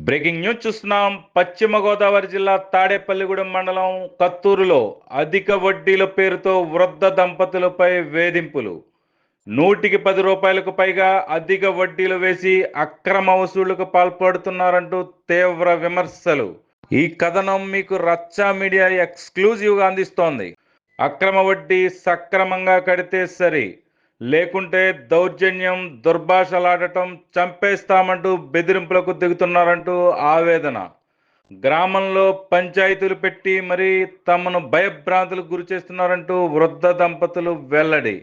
Breaking news చూస్తున్నాం. పశ్చిమ గోదావరి జిల్లా తాడేపల్లిగూడెం మండలం కత్తూరులో అధిక వడ్డీల పేరుతో వృద్ధ దంపతులపై వేధింపులు. 110 రూపాయలకు పైగా అధిక వడ్డీలు వేసి అక్రమ వసూళ్లకు పాల్పడుతున్నారంటూ తీవ్ర విమర్శలు. ఈ కథనం మీకు రచ్చా మీడియా ఎక్స్క్లూజివ్గా అందిస్తోంది. అక్రమ వడ్డీ సక్రమంగా కడితే సరి, లేకుంటే దౌర్జన్యం, దుర్భాషలాడటం, చంపేస్తామంటూ బెదిరింపులకు దిగుతున్నారంటూ ఆవేదన. గ్రామంలో పంచాయతీలు పెట్టి మరీ తమను భయభ్రాంతులకు గురి చేస్తున్నారంటూ వృద్ధ దంపతులు వెల్లడి.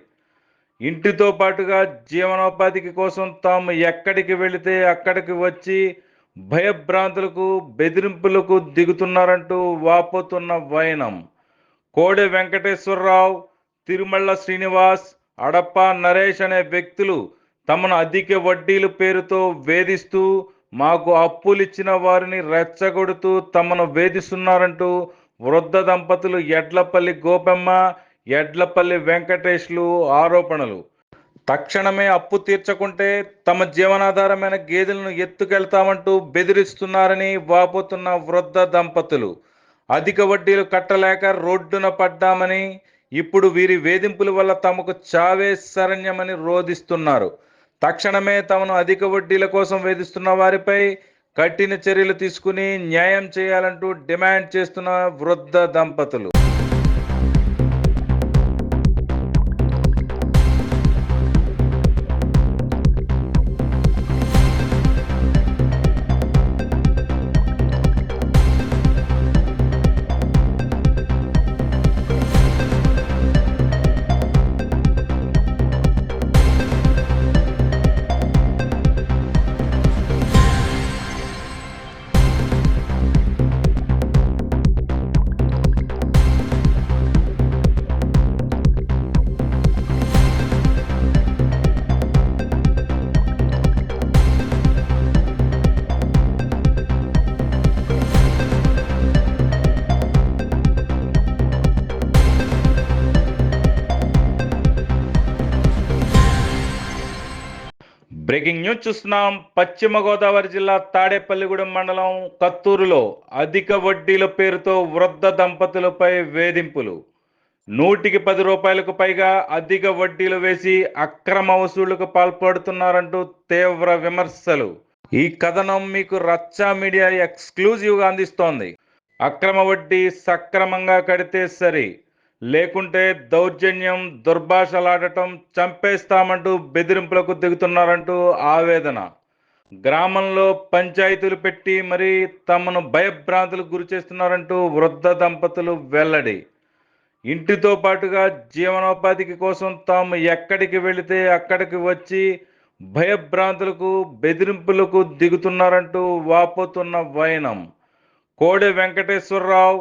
ఇంటితో పాటుగా జీవనోపాధికి కోసం తాము ఎక్కడికి వెళితే అక్కడికి వచ్చి భయభ్రాంతులకు, బెదిరింపులకు దిగుతున్నారంటూ వాపోతున్న వైనం. కోడె వెంకటేశ్వరరావు, తిరుమళ్ళ శ్రీనివాస్, అడప్ప నరేష్ అనే వ్యక్తులు తమను అధిక వడ్డీల పేరుతో వేధిస్తూ, మాకు అప్పులిచ్చిన వారిని రెచ్చగొడుతూ తమను వేధిస్తున్నారంటూ వృద్ధ దంపతులు ఎడ్లపల్లి గోపెమ్మ, ఎడ్లపల్లి వెంకటేష్లు ఆరోపణలు. తక్షణమే అప్పు తీర్చకుంటే తమ జీవనాధారమైన గేదెలను ఎత్తుకెళ్తామంటూ బెదిరిస్తున్నారని వాపోతున్న వృద్ధ దంపతులు. అధిక వడ్డీలు కట్టలేక రోడ్డున పడ్డామని, ఇప్పుడు వీరి వేధింపుల వల్ల తమకు చావే శరణ్యమని రోధిస్తున్నారు. తక్షణమే తమను అధిక వడ్డీల కోసం వేధిస్తున్న వారిపై కఠిన చర్యలు తీసుకుని న్యాయం చేయాలంటూ డిమాండ్ చేస్తున్న వృద్ధ దంపతులు. బ్రేకింగ్ న్యూస్ చూస్తున్నాం. పశ్చిమ గోదావరి జిల్లా తాడేపల్లిగూడెం మండలం కత్తూరులో అధిక వడ్డీల పేరుతో వృద్ధ దంపతులపై వేధింపులు. 110 రూపాయలకు పైగా అధిక వడ్డీలు వేసి అక్రమ వసూళ్లకు పాల్పడుతున్నారంటూ తీవ్ర విమర్శలు. ఈ కథనం మీకు రచ్చా మీడియా ఎక్స్క్లూజివ్గా అందిస్తోంది. అక్రమ వడ్డీ సక్రమంగా కడితే సరి, లేకుంటే దౌర్జన్యం, దుర్భాషలాడటం, చంపేస్తామంటూ బెదిరింపులకు దిగుతున్నారంటూ ఆవేదన. గ్రామంలో పంచాయతీలు పెట్టి మరీ తమను భయభ్రాంతులకు గురి చేస్తున్నారంటూ వృద్ధ దంపతులు వెల్లడి. ఇంటితో పాటుగా జీవనోపాధికి కోసం తాము ఎక్కడికి వెళితే అక్కడికి వచ్చి భయభ్రాంతులకు, బెదిరింపులకు దిగుతున్నారంటూ వాపోతున్న వైనం. కోడె వెంకటేశ్వరరావు,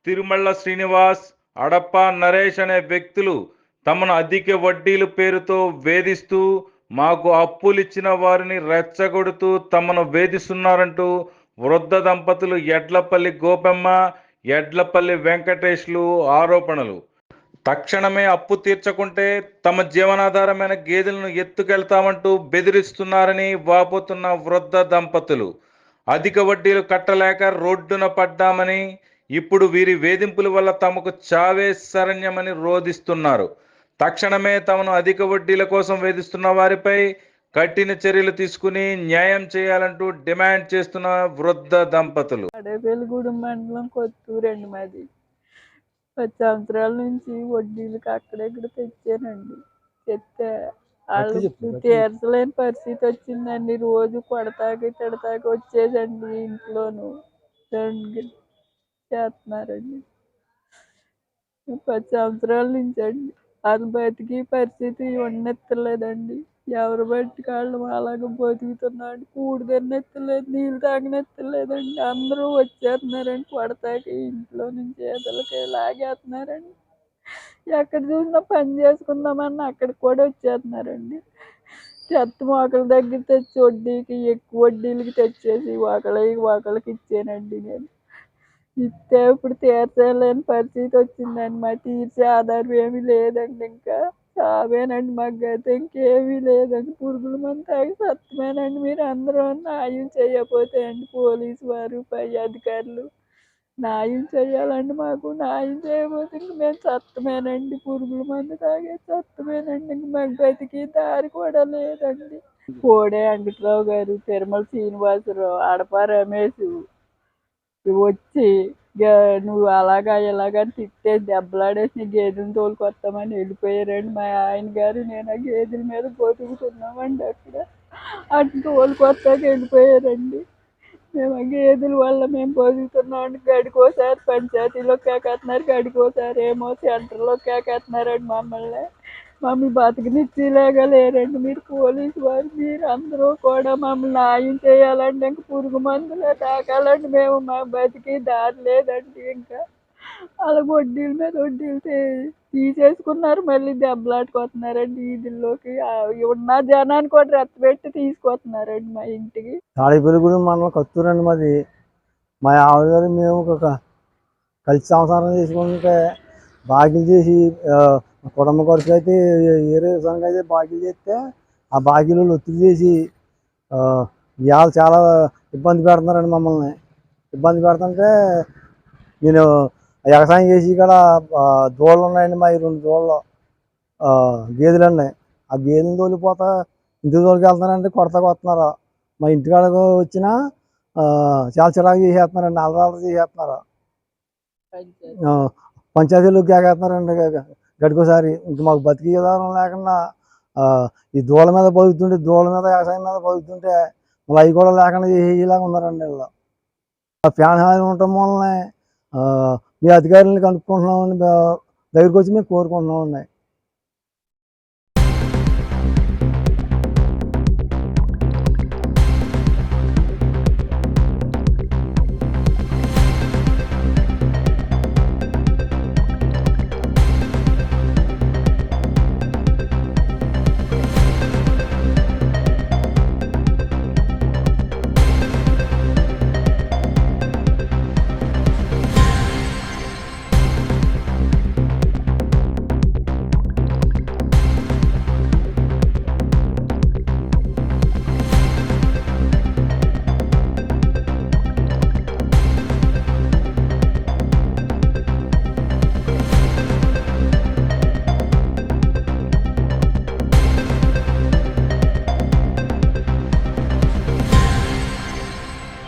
తిరుమళ్ళ శ్రీనివాస్, అడప్ప నరేష్ అనే వ్యక్తులు తమను అధిక వడ్డీల పేరుతో వేధిస్తూ, మాకు అప్పులిచ్చిన వారిని రెచ్చగొడుతూ తమను వేధిస్తున్నారంటూ వృద్ధ దంపతులు ఎడ్లపల్లి గోపెమ్మ, ఎడ్లపల్లి వెంకటేష్లు ఆరోపణలు. తక్షణమే అప్పు తీర్చకుంటే తమ జీవనాధారమైన గేదెలను ఎత్తుకెళ్తామంటూ బెదిరిస్తున్నారని వాపోతున్న వృద్ధ దంపతులు. అధిక వడ్డీలు కట్టలేక రోడ్డున పడ్డామని, ఇప్పుడు వీరి వేధింపుల వల్ల తమకు చావే శరణ్యమని రోధిస్తున్నారు. తక్షణమే తమను అధిక వడ్డీల కోసం వేధిస్తున్న వారిపై కఠిన చర్యలు తీసుకుని న్యాయం చేయాలంటూ డిమాండ్ చేస్తున్న వృద్ధ దంపతులు. తాడేపల్లిగూడెం మండలం కొత్తూరండి మాది. 10 సంవత్సరాల నుంచి వడ్డీలకి అక్కడెక్కడ తెచ్చానండి. చెప్తే వాళ్ళు తీర్చలేని పరిస్థితి వచ్చిందండి. రోజు కొడతాకి తిడతాకి వచ్చేదండి. ఇంట్లోనూ చేస్తున్నారండి. 10 సంవత్సరాల నుంచి అండి. అది బతికి పరిస్థితి ఉండెత్తలేదండి. ఎవరు బట్టి కాళ్ళు అలాగ బతుకుతున్నాడు. కూడి తిన్నెత్తలేదు, నీళ్ళు తాగనెత్తలేదండి. అందరూ వచ్చేస్తున్నారండి కొడతాకి. ఇంట్లో నుంచి ఏదలకి లాగేస్తున్నారండి. ఎక్కడ చూసినా పని చేసుకుందామన్నా అక్కడికి కూడా వచ్చేస్తున్నారండి. చెత్త మొక్కల దగ్గర తెచ్చి వడ్డీకి, ఎక్కువ వడ్డీలకి తెచ్చేసి ఒకళ్ళకి ఇచ్చానండి నేను. ఇస్తే ఇప్పుడు తీర్చలేని పరిస్థితి వచ్చిందండి. మరి తీర్చే ఆధారం ఏమీ లేదండి. ఇంకా చావేనండి. మాకైతే ఇంకేమీ లేదండి. పురుగుల మందు తాగి సత్తమేనండి. మీరు అందరూ న్యాయం చేయకపోతే అండి, పోలీసు వారు, పై అధికారులు న్యాయం చేయాలండి మాకు. న్యాయం చేయకపోతే ఇంక మేము సత్తమేనండి. పురుగుల మందు తాగే సత్తమేనండి. ఇంక మాకు బతికే దారి కూడా లేదండి. కోడే వెంకట్రావు గారు, తిరుమల శ్రీనివాసరావు, అడప రమేష్ వచ్చి నువ్వు అలాగా ఇలాగా అని తిట్టేసి దెబ్బలాడేసి నీ గేదెలను తోలుకొస్తామని వెళ్ళిపోయారండి. మా ఆయన గారు నేను ఆ గేదెల మీద బతుకుతున్నామండి అక్కడ. అటు తోలుకొస్తాక వెళ్ళిపోయారండి. మేము ఆ గేదెల వల్ల మేము బతుకుతున్నామండి. గడికోసారి పంచాయతీలో కేకేస్తున్నారు, గడికోసారి ఏమో సెంటర్లో కేకేస్తున్నారండి మమ్మల్ని. మమ్మల్ని బతకనిచ్చేలాగా లేరండి. మీరు పోలీసు వారు, మీరు అందరూ కూడా మమ్మల్ని న్యాయం చేయాలండి. ఇంక పురుగు మందులే తాకాలండి మేము. మా బతికి దారి లేదండి ఇంకా. అలా వడ్డీల మీద వడ్డీలు తీసేసుకున్నారు. మళ్ళీ దెబ్బలాడుకొస్తున్నారండి వీధుల్లోకి. ఉన్న జనాన్ని కూడా రెచ్చగొట్టి తీసుకొస్తున్నారండి మా ఇంటికి. తాడేపల్లిగూడెం మండలం కత్తూరండి మాది. మా ఆవిడ గారు మేము కలిసి సంసారం చేసుకుంటే బాకీలు చేసి కుటుంబ ఖర్చులు అయితే వేరే విధంగా అయితే బాకీలు చేస్తే ఆ బాకీలు ఒత్తిడి చేసి ఇవాళ చాలా ఇబ్బంది పెడుతున్నారండి మమ్మల్ని. ఇబ్బంది పెడుతుంటే నేను వ్యవసాయం చేసి ఇక్కడ దూడలు ఉన్నాయండి. మా 2 దూడలు గేదెలు ఉన్నాయి. ఆ గేదెలు తోలిపోతా ఇంటికి తోలికెళ్తున్నారంటే కొడతా వస్తున్నారు. మా ఇంటికాడకు వచ్చినా చాలా చిరాకు చేసేస్తున్నారండి. అలరాలు చేసేస్తున్నారు. పంచాయతీలు కేకేస్తున్నారండి గడికోసారి. ఇంక మాకు బతికి విధానం లేకుండా ఈ దూడ మీద బతుకుతుంటే, దూడ మీద వ్యవసాయం మీద బతుకుతుంటే మళ్ళీ అవి కూడా లేకుండా చేసేలాగా ఉన్నారండి వీళ్ళు. ఆ ఫ్యాన్ హాని ఉండటం వల్లనే మీ అధికారులను కనుక్కుంటున్నామని దగ్గరికి వచ్చి మేము కోరుకుంటున్నామండి.